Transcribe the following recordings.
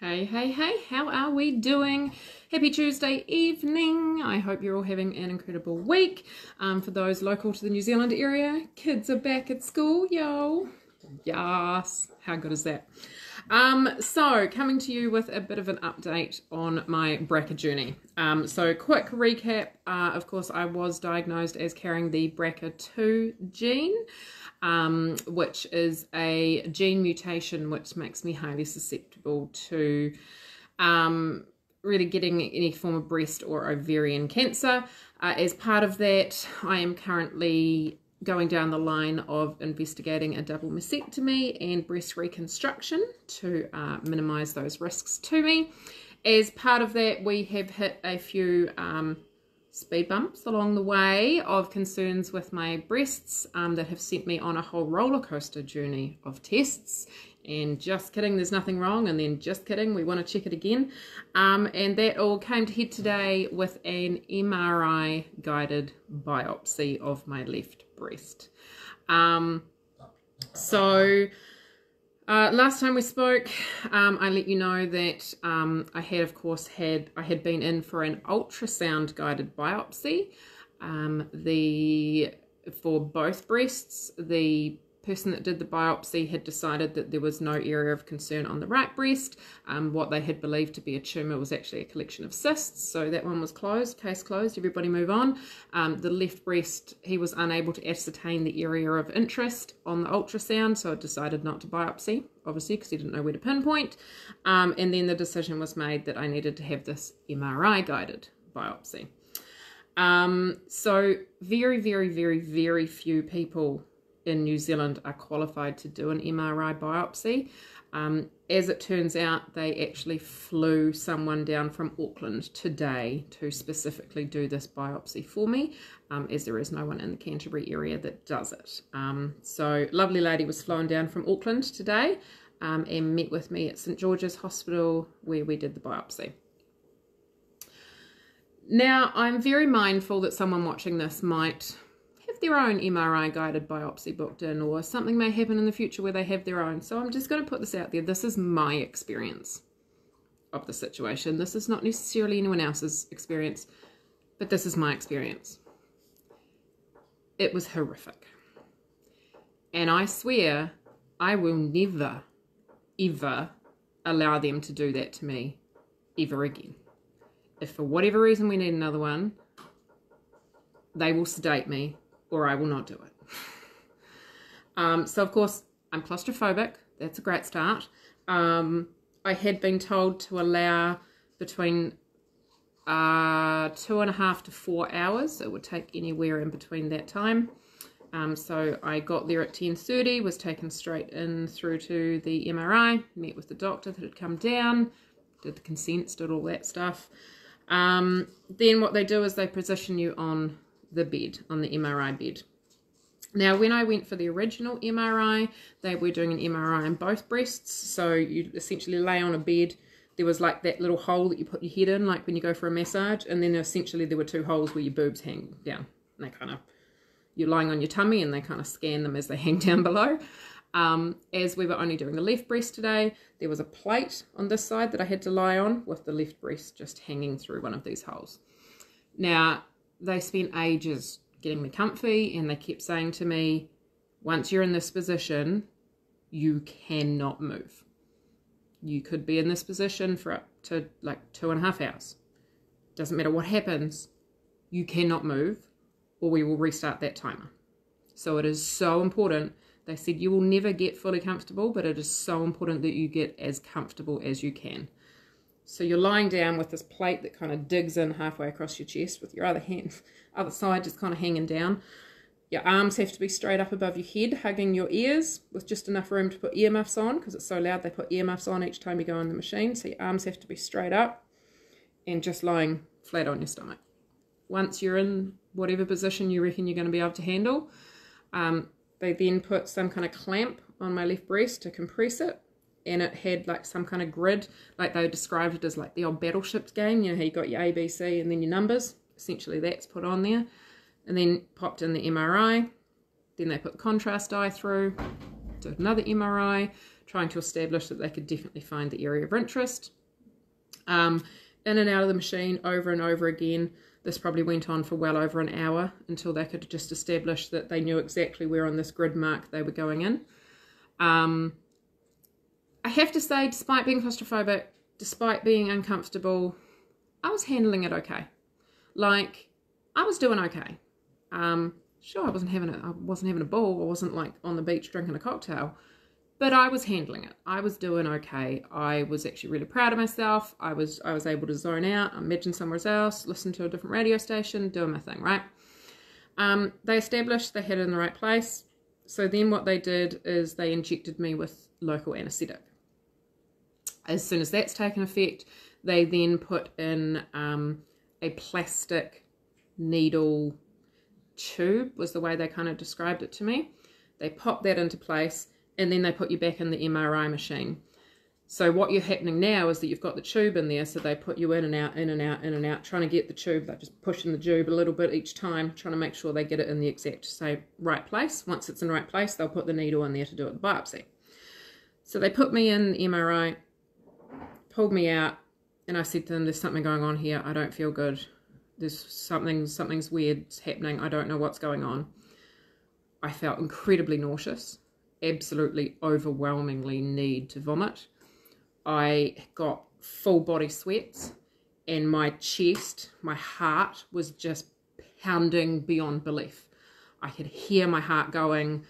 Hey, hey, hey, how are we doing? Happy Tuesday evening. I hope you're all having an incredible week. For those local to the New Zealand area, kids are back at school, yo. Yes, how good is that? So coming to you with a bit of an update on my BRCA journey. So quick recap, of course I was diagnosed as carrying the BRCA2 gene, which is a gene mutation which makes me highly susceptible to really getting any form of breast or ovarian cancer. As part of that, I am currently going down the line of investigating a double mastectomy and breast reconstruction to minimize those risks to me. As part of that, we have hit a few speed bumps along the way of concerns with my breasts that have sent me on a whole roller coaster journey of tests. And just kidding, there's nothing wrong, and then just kidding, we want to check it again. And that all came to head today with an MRI guided biopsy of my left breast. Last time we spoke, I let you know that I had been in for an ultrasound guided biopsy. For both breasts, the person that did the biopsy had decided that there was no area of concern on the right breast. What they had believed to be a tumour was actually a collection of cysts, so that one was closed, case closed, everybody move on. The left breast, he was unable to ascertain the area of interest on the ultrasound, so I decided not to biopsy, obviously, because he didn't know where to pinpoint. And then the decision was made that I needed to have this MRI guided biopsy. So very, very, very, very few people in New Zealand are qualified to do an MRI biopsy. As it turns out, they actually flew someone down from Auckland today to specifically do this biopsy for me, as there is no one in the Canterbury area that does it. So lovely lady was flown down from Auckland today and met with me at St George's Hospital where we did the biopsy. Now, I'm very mindful that someone watching this might have their own MRI guided biopsy booked in, or something may happen in the future where they have their own. So I'm just going to put this out there. This is my experience of the situation. This is not necessarily anyone else's experience, but this is my experience. It was horrific. And I swear I will never, ever allow them to do that to me ever again. If for whatever reason we need another one, they will sedate me or I will not do it. So of course I'm claustrophobic. That's a great start. I had been told to allow between 2.5 to 4 hours. It would take anywhere in between that time. So I got there at 10:30, was taken straight in through to the MRI, met with the doctor that had come down, did the consents, did all that stuff. Then what they do is they position you on the bed, on the MRI bed. Now, when I went for the original MRI, they were doing an MRI on both breasts. So you essentially lay on a bed. There was like that little hole that you put your head in, like when you go for a massage. And then essentially there were two holes where your boobs hang down. And they you're lying on your tummy and they kind of scan them as they hang down below. As we were only doing the left breast today, there was a plate on this side that I had to lie on with the left breast just hanging through one of these holes. Now, they spent ages getting me comfy, and they kept saying to me, once you're in this position, you cannot move. You could be in this position for up to like 2.5 hours. Doesn't matter what happens, you cannot move, or we will restart that timer. So it is so important. They said you will never get fully comfortable, but it is so important that you get as comfortable as you can. So you're lying down with this plate that kind of digs in halfway across your chest with your other side just kind of hanging down. Your arms have to be straight up above your head, hugging your ears with just enough room to put earmuffs on, because it's so loud they put earmuffs on each time you go in the machine. So your arms have to be straight up and just lying flat on your stomach. Once you're in whatever position you reckon you're going to be able to handle, they then put some kind of clamp on my left breast to compress it. And it had like some kind of grid, like they described it as like the old battleships game, you know, how you got your A, B, C and then your numbers. Essentially that's put on there. And then popped in the MRI. Then they put the contrast dye through, did another MRI, trying to establish that they could definitely find the area of interest. In and out of the machine over and over again. This probably went on for well over an hour until they could just establish that they knew exactly where on this grid mark they were going in. I have to say, despite being claustrophobic, despite being uncomfortable, I was handling it okay. Like, I was doing okay. Sure, I wasn't having a ball. I wasn't like on the beach drinking a cocktail, but I was handling it. I was doing okay. I was actually really proud of myself. I was able to zone out, imagine somewhere else, listen to a different radio station, doing my thing, right? They established they had it in the right place. So then what they did is they injected me with local anesthetic. As soon as that's taken effect, they then put in a plastic needle tube, was the way they kind of described it to me. They pop that into place, and then they put you back in the MRI machine. So what you're happening now is that you've got the tube in there, so they put you in and out, in and out, in and out, trying to get the tube. They're just pushing the tube a little bit each time, trying to make sure they get it in the exact, say, right place. Once it's in the right place, they'll put the needle in there to do the biopsy. So they put me in the MRI, pulled me out, and I said to them, there's something going on here. I don't feel good. There's something's weird happening. I don't know what's going on. I felt incredibly nauseous, absolutely overwhelmingly need to vomit. I got full body sweats, and my chest, my heart was just pounding beyond belief. I could hear my heart going,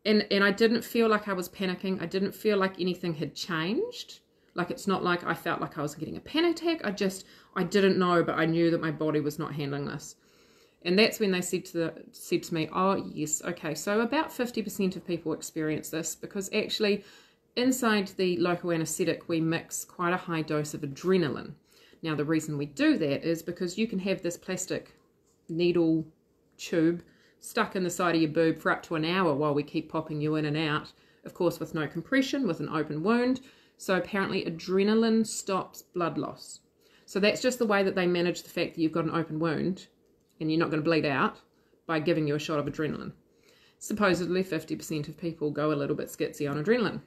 and I didn't feel like I was panicking. I didn't feel like anything had changed. Like, it's not like I felt like I was getting a panic attack. I didn't know, but I knew that my body was not handling this. And that's when they said to me, oh yes, okay, so about 50% of people experience this, because actually inside the local anesthetic we mix quite a high dose of adrenaline. Now the reason we do that is because you can have this plastic needle tube stuck in the side of your boob for up to an hour while we keep popping you in and out, of course with no compression, with an open wound. So apparently adrenaline stops blood loss. So that's just the way that they manage the fact that you've got an open wound and you're not going to bleed out, by giving you a shot of adrenaline. Supposedly 50% of people go a little bit skitsy on adrenaline.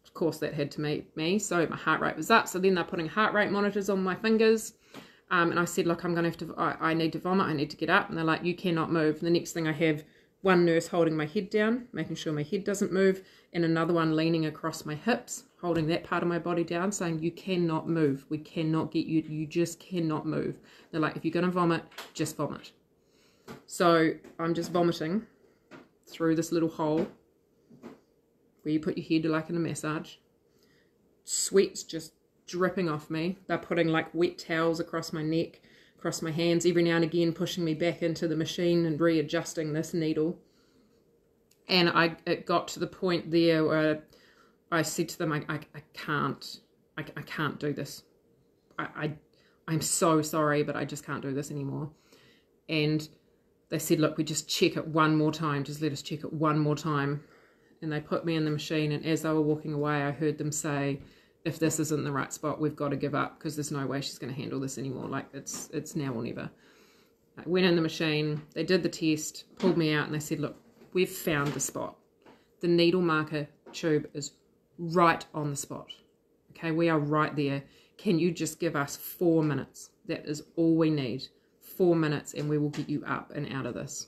Of course that had to me, so my heart rate was up. So then they're putting heart rate monitors on my fingers. And I said, look, I'm going to have to, I need to vomit, I need to get up. And they're like, you cannot move. And the next thing I have one nurse holding my head down, making sure my head doesn't move, and another one leaning across my hips, holding that part of my body down, saying, you cannot move. We cannot get you, you just cannot move. They're like, if you're going to vomit, just vomit. So I'm just vomiting through this little hole where you put your head like in a massage. Sweat's just dripping off me. They're putting like wet towels across my neck, across my hands, every now and again pushing me back into the machine and readjusting this needle. And it got to the point there where I said to them, I can't do this. I'm so sorry, but I just can't do this anymore. And they said, look, we just check it one more time. Just let us check it one more time. And they put me in the machine. And as they were walking away, I heard them say, if this isn't the right spot, we've got to give up, because there's no way she's going to handle this anymore. Like, it's now or never. I went in the machine. They did the test, pulled me out, and they said, look, we've found the spot. The needle marker tube is right on the spot. Okay, we are right there. Can you just give us 4 minutes? That is all we need. 4 minutes and we will get you up and out of this.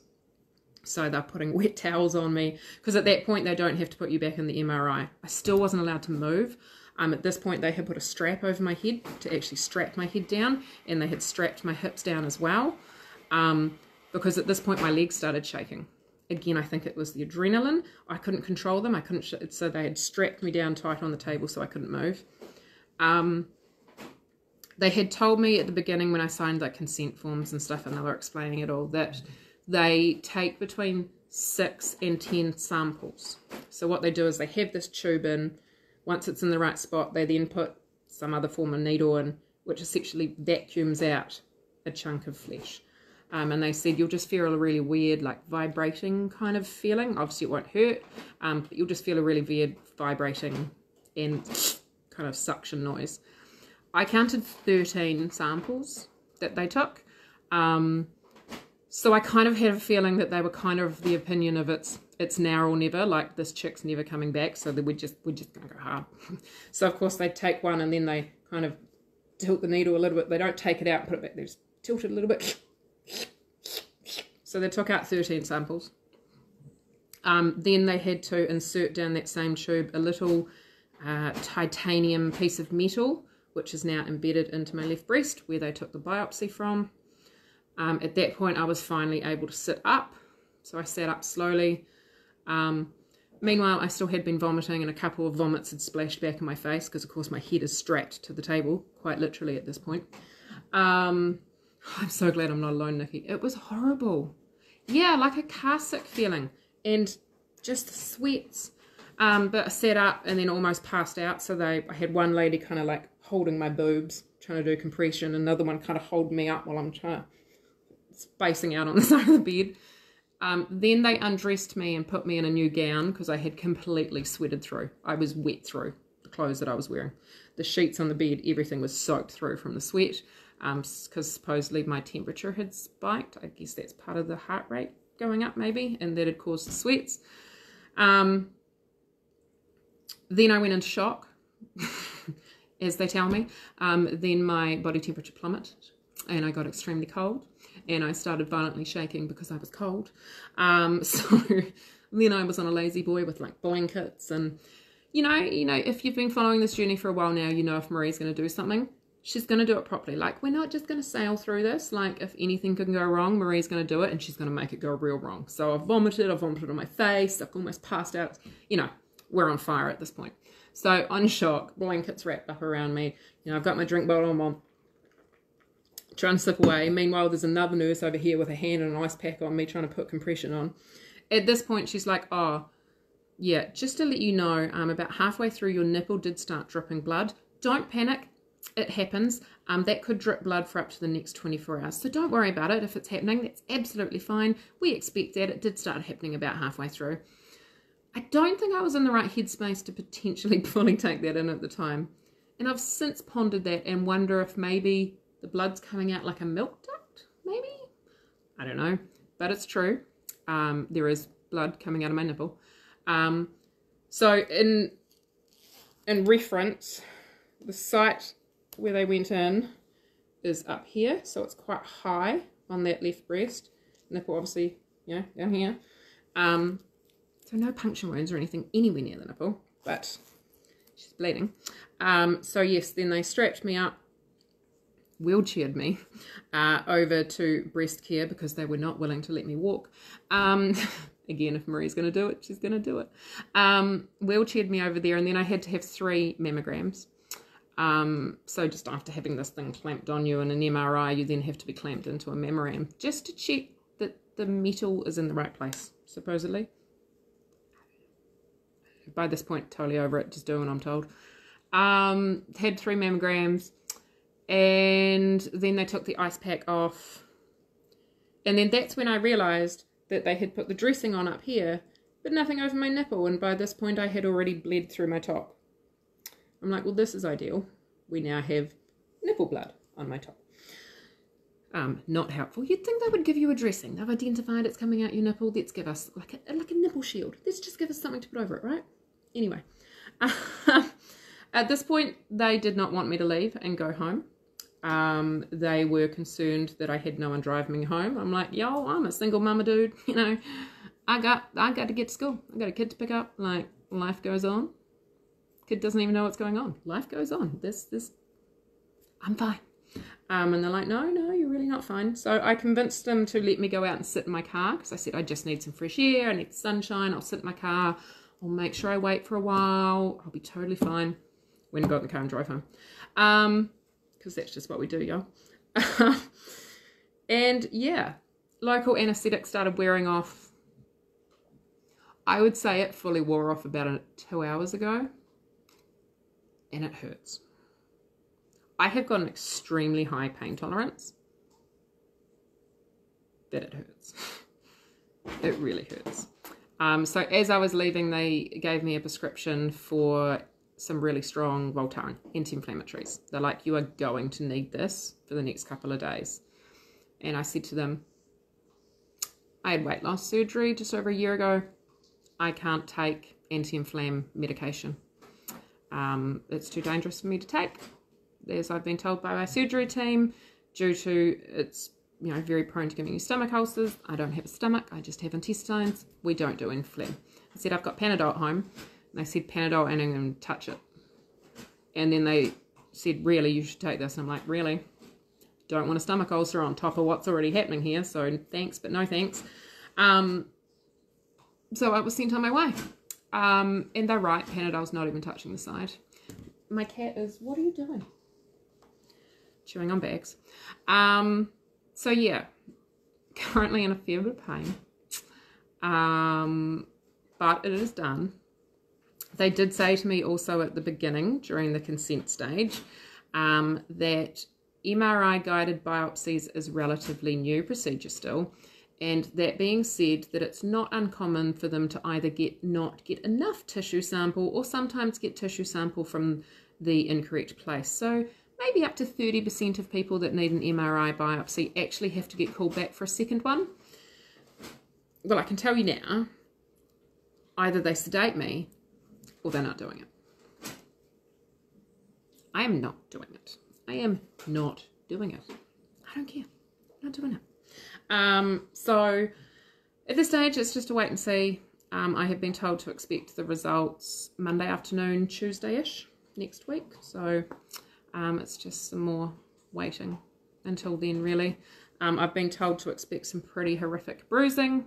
So they're putting wet towels on me, because at that point they don't have to put you back in the MRI. I still wasn't allowed to move. At this point they had put a strap over my head to actually strap my head down, and they had strapped my hips down as well, because at this point my legs started shaking. Again, I think it was the adrenaline. I couldn't control them. So they had strapped me down tight on the table so I couldn't move. They had told me at the beginning when I signed like consent forms and stuff, and they were explaining it all, that they take between 6 and 10 samples. So what they do is they have this tube in. Once it's in the right spot, they then put some other form of needle in, which essentially vacuums out a chunk of flesh. And they said you'll just feel a really weird, like vibrating kind of feeling. Obviously it won't hurt, but you'll just feel a really weird vibrating and kind of suction noise. I counted 13 samples that they took. So I kind of had a feeling that they were kind of the opinion of it's it's now or never, like this chick's never coming back, so that we're just gonna go hard. So of course they take one and then they kind of tilt the needle a little bit. They don't take it out and put it back, they just tilt it a little bit. So they took out 13 samples. Then they had to insert down that same tube a little titanium piece of metal, which is now embedded into my left breast where they took the biopsy from. At that point I was finally able to sit up, so I sat up slowly. Meanwhile I still had been vomiting, and a couple of vomits had splashed back in my face because of course my head is strapped to the table, quite literally at this point. I'm so glad I'm not alone, Nikki. It was horrible. Yeah, like a car sick feeling, and just the sweats. But I sat up and then almost passed out. So I had one lady kind of like holding my boobs, trying to do compression. Another one kind of holding me up while I'm trying to spacing out on the side of the bed. Then they undressed me and put me in a new gown because I had completely sweated through. I was wet through the clothes that I was wearing. The sheets on the bed, everything was soaked through from the sweat. Because supposedly my temperature had spiked. I guess that's part of the heart rate going up maybe, and that had caused the sweats. Then I went into shock, as they tell me. Then my body temperature plummeted, and I got extremely cold, and I started violently shaking because I was cold. So then I was on a lazy boy with like blankets, and you know, if you've been following this journey for a while now, you know if Marie's going to do something, she's going to do it properly. Like, we're not just going to sail through this. Like, if anything can go wrong, Marie's going to do it, and she's going to make it go real wrong. So I've vomited on my face. I've almost passed out. You know, we're on fire at this point. So on shock, blankets wrapped up around me. You know, I've got my drink bottle on, trying to slip away. Meanwhile, there's another nurse over here with a hand and an ice pack on me, trying to put compression on. At this point, she's like, oh, yeah, just to let you know, about halfway through, your nipple did start dripping blood. Don't panic. It happens. That could drip blood for up to the next 24 hours. So don't worry about it. If it's happening, that's absolutely fine. We expect that. It did start happening about halfway through. I don't think I was in the right headspace to potentially fully take that in at the time. And I've since pondered that and wonder if maybe the blood's coming out like a milk duct, maybe? I don't know. But it's true. There is blood coming out of my nipple. So in reference, the site where they went in is up here, so it's quite high on that left breast. Nipple obviously, you know, down here. So no puncture wounds or anything anywhere near the nipple, but she's bleeding. So yes, then they strapped me up, wheelchaired me over to breast care because they were not willing to let me walk. Again, if Marie's going to do it, she's going to do it. Wheelchaired me over there, and then I had to have 3 mammograms. So just after having this thing clamped on you in an MRI, you then have to be clamped into a mammogram just to check that the metal is in the right place, supposedly. By this point, totally over it, just doing what I'm told. Had 3 mammograms, and then they took the ice pack off. And then that's when I realised that they had put the dressing on up here, but nothing over my nipple. And by this point, I had already bled through my top. I'm like, well, this is ideal. We now have nipple blood on my top. Not helpful. You'd think they would give you a dressing. They've identified it's coming out your nipple. Let's give us like a nipple shield. Let's just give us something to put over it, right? Anyway, at this point, they did not want me to leave and go home. They were concerned that I had no one driving me home. I'm like, yo, I'm a single mama, dude. You know, I got to get to school. I got a kid to pick up. Like, life goes on. Kid doesn't even know what's going on. Life goes on. I'm fine. And they're like, no, you're really not fine. So I convinced them to let me go out and sit in my car, because I said, I just need some fresh air. I need sunshine. I'll sit in my car. I'll make sure I wait for a while. I'll be totally fine. Went and got in the car and drove home. Because that's just what we do, y'all. And yeah, local anaesthetic started wearing off. I would say it fully wore off about 2 hours ago. And it hurts. I have got an extremely high pain tolerance, but it hurts. It really hurts. So as I was leaving, they gave me a prescription for some really strong Voltaren anti-inflammatories. They're like, you are going to need this for the next couple of days. And I said to them, I had weight loss surgery just over a year ago. I can't take anti-inflammatory medication. It's too dangerous for me to take, as I've been told by my surgery team, due to it's very prone to giving you stomach ulcers. I don't have a stomach, I just have intestines. We don't do inflam. I said I've got Panadol at home, and they said Panadol and I'm going to touch it. And then they said, really, you should take this. And I'm like, really? Don't want a stomach ulcer on top of what's already happening here, so thanks, but no thanks. So I was sent on my way. And they're right, Panadol's not even touching the side. My cat is, what are you doing? Chewing on bags. So yeah, currently in a fair bit of pain. But it is done. They did say to me also at the beginning, during the consent stage, that MRI guided biopsies is relatively new procedure still. And that being said, that it's not uncommon for them to either not get enough tissue sample or sometimes get tissue sample from the incorrect place. So maybe up to 30% of people that need an MRI biopsy actually have to get called back for a second one. Well, I can tell you now, either they sedate me or they're not doing it. I am not doing it. I am not doing it. I don't care. I'm not doing it. So at this stage, it's just a wait and see. I have been told to expect the results Monday afternoon, Tuesday-ish next week. So it's just some more waiting until then, really. I've been told to expect some pretty horrific bruising.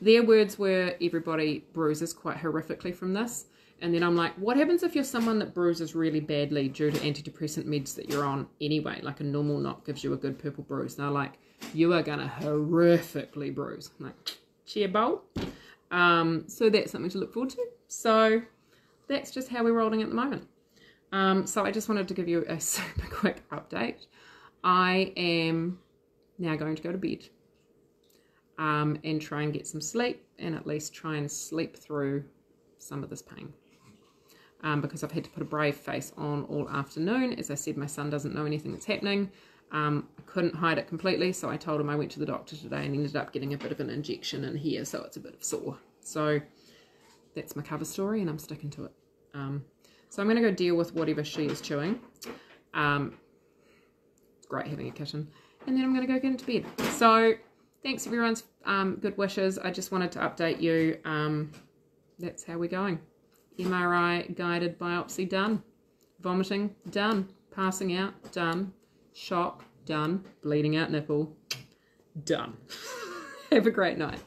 Their words were, everybody bruises quite horrifically from this. And then I'm like, what happens if you're someone that bruises really badly due to antidepressant meds that you're on anyway? Like a normal knot gives you a good purple bruise. And they're like, you are going to horrifically bruise. I'm like, cheer bowl. So that's something to look forward to. So that's just how we're rolling at the moment. So I just wanted to give you a super quick update. I am now going to go to bed and try and get some sleep and at least try and sleep through some of this pain. Because I've had to put a brave face on all afternoon. As I said, my son doesn't know anything that's happening. I couldn't hide it completely, so I told him I went to the doctor today and ended up getting a bit of an injection in here, so it's a bit of sore. So that's my cover story, and I'm sticking to it. So I'm going to go deal with whatever she is chewing. It's great having a kitten. And then I'm going to go get into bed. So thanks everyone's good wishes. I just wanted to update you. That's how we're going. MRI guided biopsy done. Vomiting done. Passing out done. Shock done. Bleeding out nipple done. Have a great night.